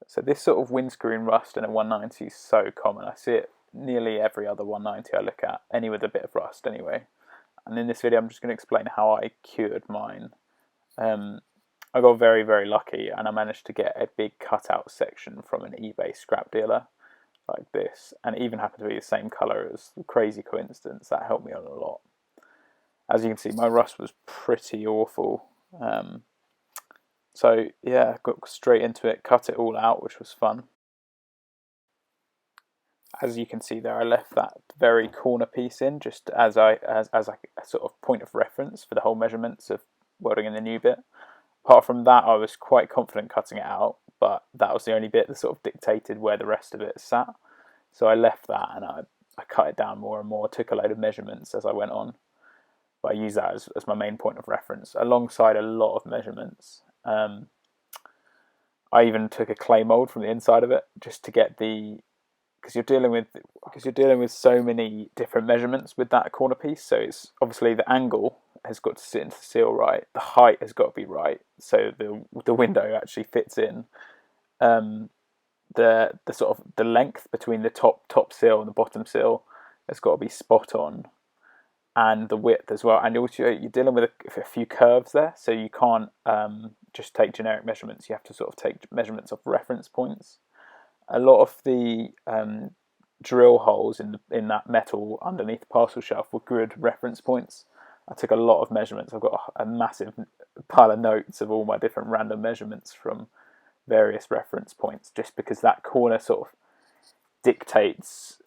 So this sort of windscreen rust in a 190 is so common. I see it nearly every other 190 I look at, any with a bit of rust anyway. And in this video I'm just going to explain how I cured mine. I got very, very lucky and I managed to get a big cutout section from an eBay scrap dealer like this, and it even happened to be the same colour. It was a crazy coincidence. That helped me out a lot. As you can see, my rust was pretty awful. So yeah, got straight into it, cut it all out, which was fun. As you can see there, I left that very corner piece in just as a sort of point of reference for the whole measurements of welding in the new bit. Apart from that, I was quite confident cutting it out, but that was the only bit that sort of dictated where the rest of it sat. So I left that and I cut it down more and more, took a load of measurements as I went on. But I use that as my main point of reference, alongside a lot of measurements. I even took a clay mold from the inside of it just to get because you're dealing with so many different measurements with that corner piece. So it's obviously the angle has got to sit into the seal right, the height has got to be right, so the window actually fits in. The sort of the length between the top seal and the bottom seal has got to be spot on, and the width as well. And also you're dealing with a few curves there, so you can't just take generic measurements. You have to sort of take measurements of reference points. A lot of the drill holes in that metal underneath the parcel shelf were good reference points. I took a lot of measurements. I've got a massive pile of notes of all my different random measurements from various reference points, just because that corner sort of dictates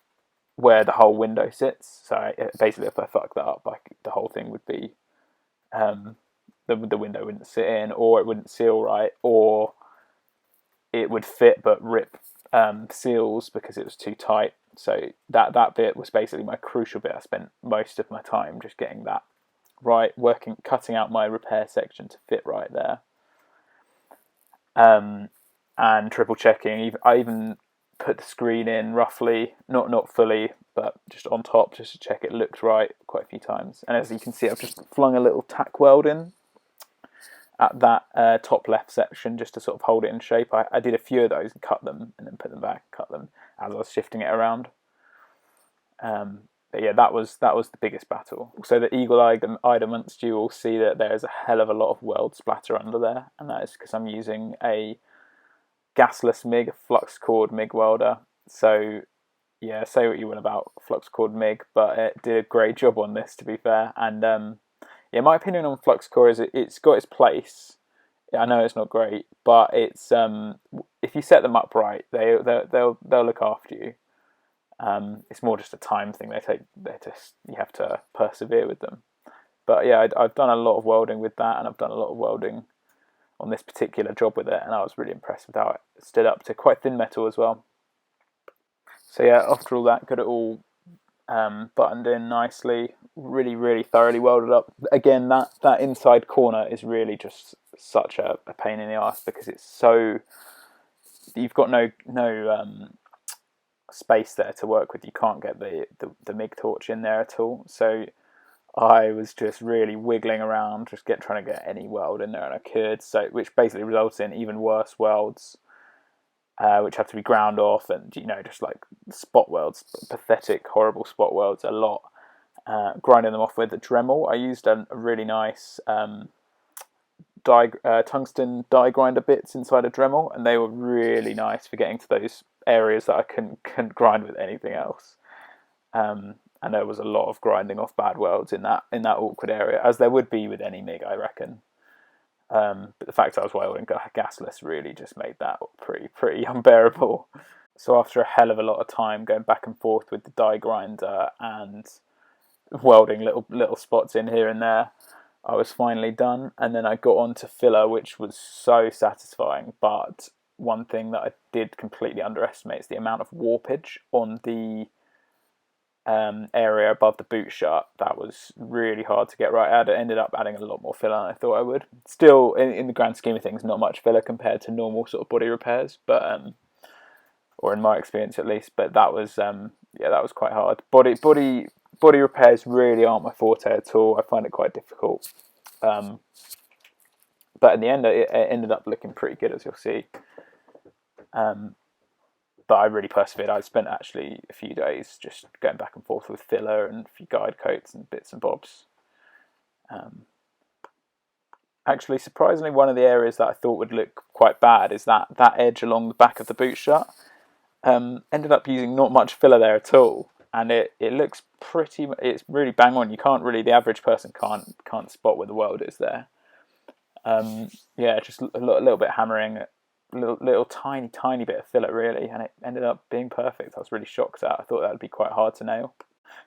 where the whole window sits. So basically, if I fuck that up, the whole thing would be the window wouldn't sit in, or it wouldn't seal right, or it would fit but rip seals because it was too tight. So that bit was basically my crucial bit. I spent most of my time just getting that right, cutting out my repair section to fit right there, and triple checking. I even put the screen in roughly, not fully, but just on top, just to check it looked right quite a few times. And as you can see, I've just flung a little tack weld in at that top left section just to sort of hold it in shape. I did a few of those and cut them, and then put them back, cut them as I was shifting it around. But yeah, that was the biggest battle. So the eagle-eyed amongst you will see that there's a hell of a lot of weld splatter under there, and that is because I'm using a gasless MIG, a flux cord MIG welder. So yeah, say what you want about flux cord MIG, but it did a great job on this, to be fair. And yeah, my opinion on flux core is it's got its place. Yeah, I know it's not great, but it's if you set them up right, they'll look after you. It's more just a time thing. You have to persevere with them. But yeah, I've done a lot of welding with that, and I've done a lot of welding on this particular job with it, and I was really impressed with how it stood up to quite thin metal as well. So yeah, after all that, got it all buttoned in nicely, really, really thoroughly welded up. Again, that inside corner is really just such a pain in the ass because it's so, you've got no space there to work with. You can't get the MIG torch in there at all. So I was just really wiggling around, just trying to get any weld in there, and I could. So which basically results in even worse welds, which have to be ground off, and just like spot welds, pathetic, horrible spot welds a lot. Grinding them off with a Dremel. I used a really nice tungsten die grinder bits inside a Dremel, and they were really nice for getting to those areas that I couldn't grind with anything else. And there was a lot of grinding off bad welds in that awkward area, as there would be with any MIG, I reckon. But the fact I was welding gasless really just made that pretty unbearable. So after a hell of a lot of time going back and forth with the die grinder and welding little spots in here and there, I was finally done, and then I got on to filler, which was so satisfying. But one thing that I did completely underestimate is the amount of warpage on the area above the boot shut. That was really hard to get right. I ended up adding a lot more filler than I thought I would. Still, in the grand scheme of things, not much filler compared to normal sort of body repairs, but or in my experience at least. But that was that was quite hard. Body repairs really aren't my forte at all. I find it quite difficult. But in the end, it ended up looking pretty good, as you'll see. But I really persevered. I spent actually a few days just going back and forth with filler and a few guide coats and bits and bobs. Actually, surprisingly, one of the areas that I thought would look quite bad is that edge along the back of the boot shut. Ended up using not much filler there at all, and it looks pretty. It's really bang on. You can't really, the average person can't spot where the weld is there. Yeah, just a little bit hammering, little tiny bit of filler really, and it ended up being perfect. I was really shocked at. I thought that would be quite hard to nail.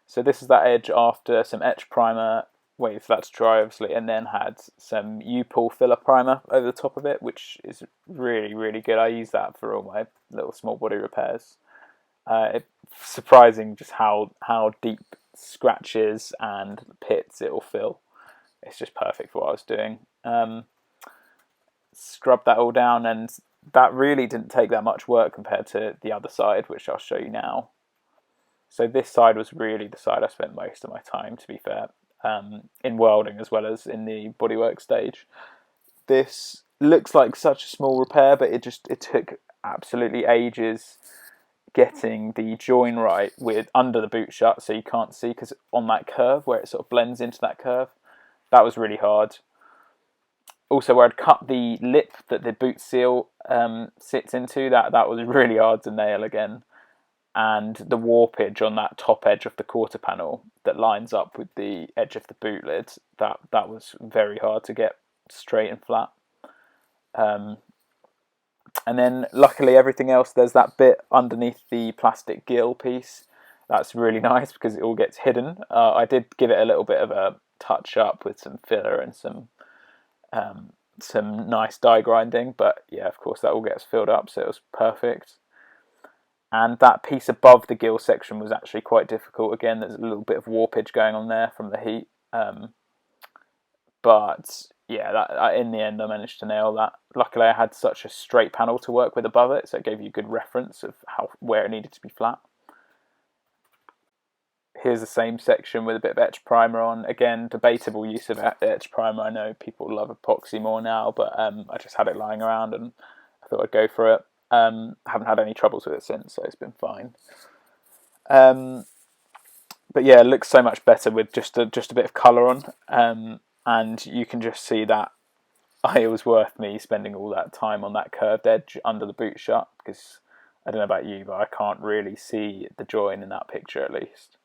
So this is that edge after some Etch primer. Waited for that to dry, obviously, and then had some Upol Filler primer over the top of it, which is really good. I use that for all my little small body repairs. It's surprising just how deep scratches and pits it will fill. It's just perfect for what I was doing. Scrubbed that all down, and that really didn't take that much work compared to the other side, which I'll show you now. So this side was really the side I spent most of my time, to be fair. In welding as well as in the bodywork stage. This looks like such a small repair, but it took absolutely ages getting the join right with under the boot shut, so you can't see, because on that curve where it sort of blends into that curve, that was really hard. Also, where I'd cut the lip that the boot seal sits into, that was really hard to nail again. And the warpage on that top edge of the quarter panel that lines up with the edge of the boot lid, that was very hard to get straight and flat. And then luckily everything else, there's that bit underneath the plastic gill piece. That's really nice because it all gets hidden. I did give it a little bit of a touch up with some filler and some nice die grinding, but yeah, of course that all gets filled up, so it was perfect. And that piece above the gill section was actually quite difficult. Again, there's a little bit of warpage going on there from the heat. But yeah, in the end I managed to nail that. Luckily I had such a straight panel to work with above it, so it gave you a good reference of where it needed to be flat. Here's the same section with a bit of Etch primer on. Again, debatable use of Etch primer. I know people love epoxy more now, but I just had it lying around and I thought I'd go for it. Haven't had any troubles with it since, so it's been fine. But yeah, it looks so much better with just a bit of colour on, and you can just see that it was worth me spending all that time on that curved edge under the boot shut, because I don't know about you, but I can't really see the join in that picture at least,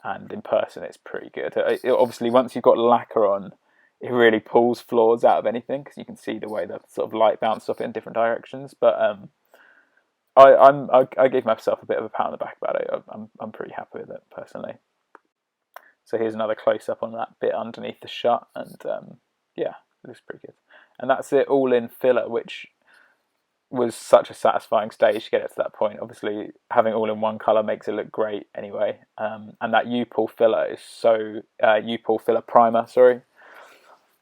and in person it's pretty good. Obviously, once you've got lacquer on, it really pulls flaws out of anything, because you can see the way the sort of light bounced off it in different directions, but I gave myself a bit of a pat on the back about it. I'm pretty happy with it personally. So here's another close up on that bit underneath the shut, and yeah, it looks pretty good. And that's it all in filler, which was such a satisfying stage to get it to that point. Obviously, having all in one colour makes it look great anyway. And that Upol filler is Upol Filler primer, sorry.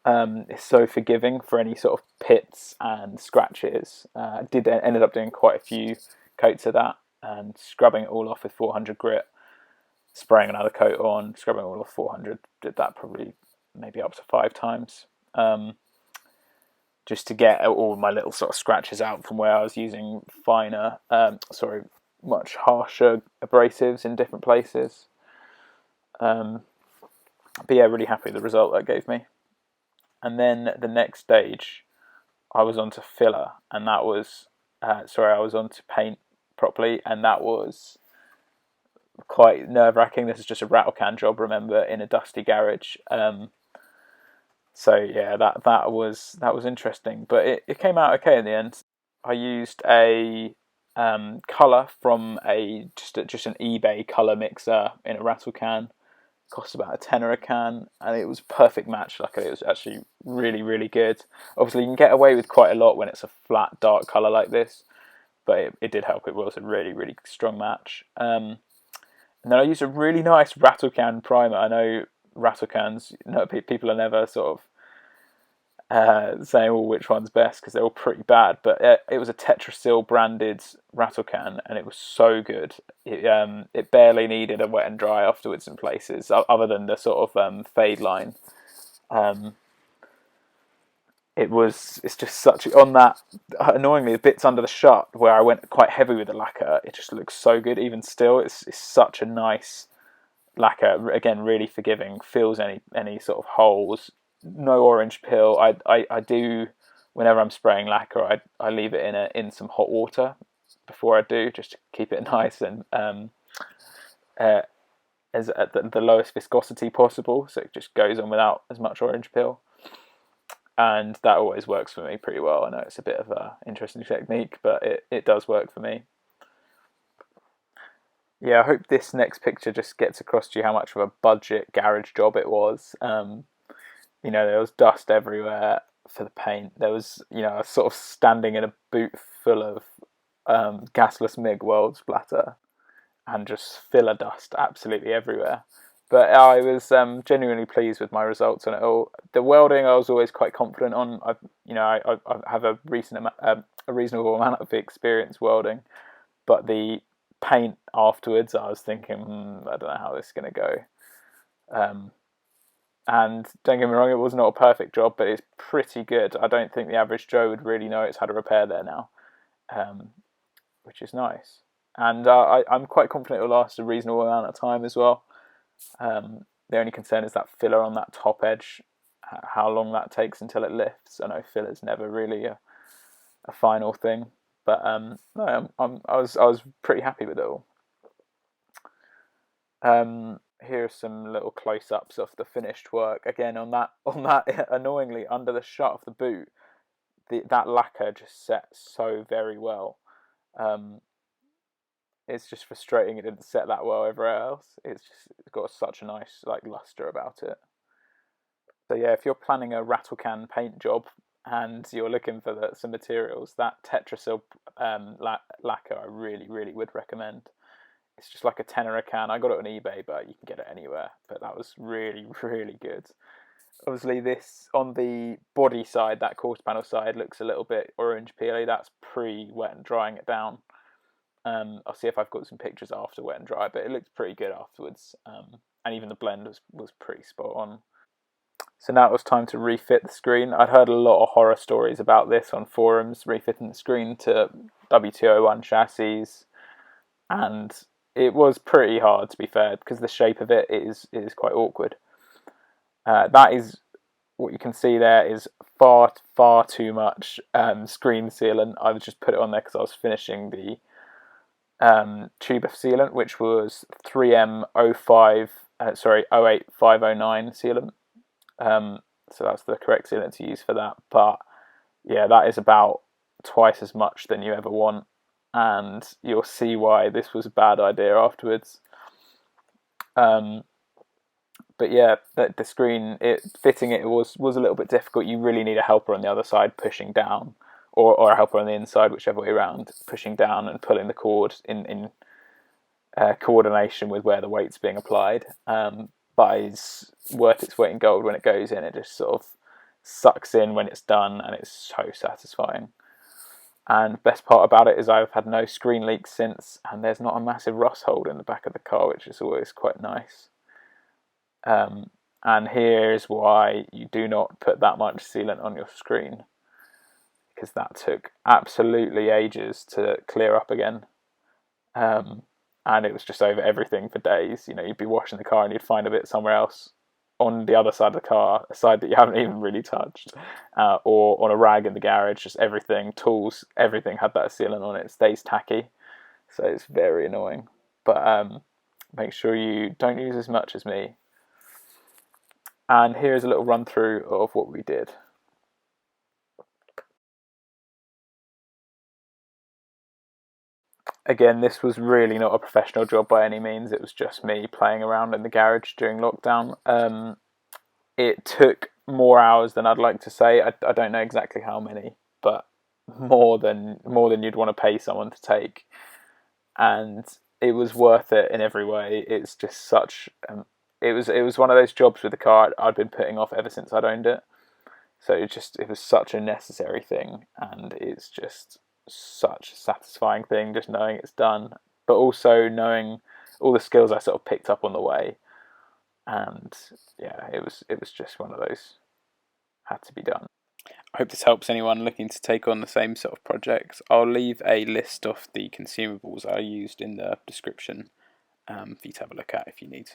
It's so forgiving for any sort of pits and scratches. Ended up doing quite a few coats of that and scrubbing it all off with 400 grit, spraying another coat on, scrubbing it all off 400. Did that probably maybe up to 5 times, just to get all my little sort of scratches out from where I was using much harsher abrasives in different places. But yeah, really happy with the result that gave me. And then the next stage, I was on to filler, and that was, I was on to paint properly, and that was quite nerve-wracking. This is just a rattle can job, remember, in a dusty garage. So yeah, that was interesting, but it came out okay in the end. I used a colour from just an eBay colour mixer in a rattle can. Cost about a tenner a can, and it was a perfect match. Luckily, it was actually really good. Obviously, you can get away with quite a lot when it's a flat dark colour like this, but it did help. It was a really strong match. And then I used a really nice rattle can primer. I know rattle cans, people are never sort of saying, which one's best, because they're all pretty bad, but it was a Tetrasil branded rattle can, and it was so good. It barely needed a wet and dry afterwards in places, other than the sort of fade line. it's just such, on that, annoyingly, the bits under the shut where I went quite heavy with the lacquer, it just looks so good. Even still, it's such a nice lacquer. Again, really forgiving, fills any sort of holes. No orange peel. I do, whenever I'm spraying lacquer, I leave it in some hot water before I do, just to keep it nice and as at the lowest viscosity possible, so it just goes on without as much orange peel. And that always works for me pretty well. I know it's a bit of an interesting technique, but it does work for me. Yeah, I hope this next picture just gets across to you how much of a budget garage job it was. You know, there was dust everywhere for the paint. There was, you know, I was sort of standing in a boot full of gasless MIG weld splatter and just filler dust absolutely everywhere. But I was genuinely pleased with my results on it all. The welding, I was always quite confident on. I have a reasonable amount of experience welding, but the paint afterwards, I was thinking, I don't know how this is going to go. And don't get me wrong, it was not a perfect job, but it's pretty good. I don't think the average Joe would really know it's had a repair there now, which is nice. And I'm quite confident it will last a reasonable amount of time as well. The only concern is that filler on that top edge, how long that takes until it lifts. I know filler's never really a final thing, but no, I was pretty happy with it all. Here are some little close-ups of the finished work. Again, on that annoyingly under the shut of the boot, that lacquer just set so very well. It's just frustrating it didn't set that well everywhere else. It's got such a nice luster about it. So yeah, if you're planning a rattle can paint job and you're looking for some materials, that Tetrasil lacquer I really would recommend. It's just like a tenner a can. I got it on eBay, but you can get it anywhere. But that was really good. Obviously, this on the body side, that quarter panel side, looks a little bit orange peely. That's pre-wet and drying it down. I'll see if I've got some pictures after wet and dry, but it looked pretty good afterwards. And even the blend was pretty spot on. So now it was time to refit the screen. I'd heard a lot of horror stories about this on forums, refitting the screen to W201 chassis, and it was pretty hard, to be fair, because the shape of it is quite awkward. That is what you can see there is far too much screen sealant. I just put it on there because I was finishing the tube of sealant, which was 3M08509 sealant. So that's the correct sealant to use for that. But yeah, that is about twice as much than you ever want, and you'll see why this was a bad idea afterwards. But yeah, the screen, fitting it was a little bit difficult. You really need a helper on the other side pushing down, or a helper on the inside, whichever way around, pushing down and pulling the cord in coordination with where the weight's being applied. But it's worth its weight in gold when it goes in. It just sort of sucks in when it's done, and it's so satisfying. And best part about it is I've had no screen leaks since, and there's not a massive rust hole in the back of the car, which is always quite nice. And here's why you do not put that much sealant on your screen, because that took absolutely ages to clear up again. And it was just over everything for days. You know, you'd be washing the car and you'd find a bit somewhere else on the other side of the car, a side that you haven't even really touched, or on a rag in the garage. Just everything, tools, everything had that sealant on it. It stays tacky, so it's very annoying. But make sure you don't use as much as me. And here's a little run through of what we did. Again, this was really not a professional job by any means. It was just me playing around in the garage during lockdown. It took more hours than I'd like to say. I don't know exactly how many, but more than you'd want to pay someone to take. And it was worth it in every way. It's just such it was one of those jobs with the car I'd been putting off ever since I'd owned it. So it was such a necessary thing, and it's just such a satisfying thing just knowing it's done, but also knowing all the skills I sort of picked up on the way. And yeah, it was just one of those, had to be done. I hope this helps anyone looking to take on the same sort of projects. I'll leave a list of the consumables I used in the description for you to have a look at if you need.